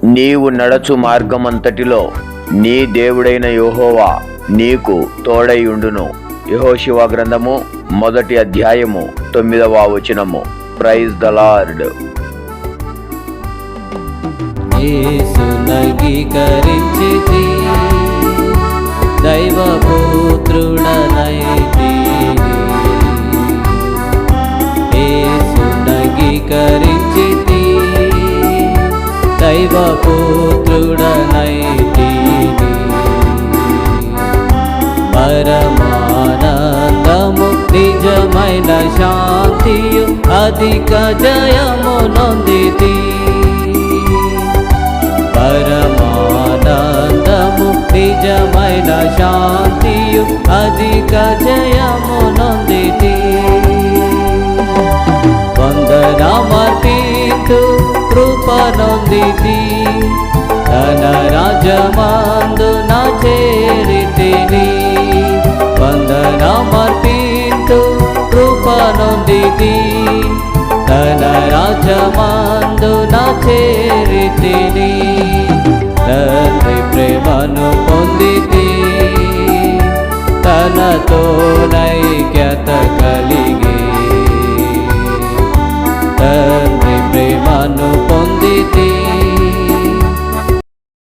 నీవు నడచు మార్గమంతటిలో నీ దేవుడైన యెహోవా నీకు తోడై ఉండును. యెహోషువ గ్రంథము 1వ అధ్యాయము 9వ వచనము. Praise the Lord. యేసునగీకరించితి దైవపుత్రుడనైతి, యేసునగీకరించితి దైవపుత్రుడనైతి. పరమానందము నిజమైన శాంతియు అధిక జయము నొందితి. పరమానందము నిజమైన శాంతియు అధిక జయము నొందితి. వందనమర్పింతు కృప నొందితి, తన రాజ్యమందు నా చేరితిని. వందనమర్పింతు కృప నొందితి, తన రాజ్యమందు నా చేరితిని. తండ్రి ప్రేమను పొందితి, తనతో నైక్య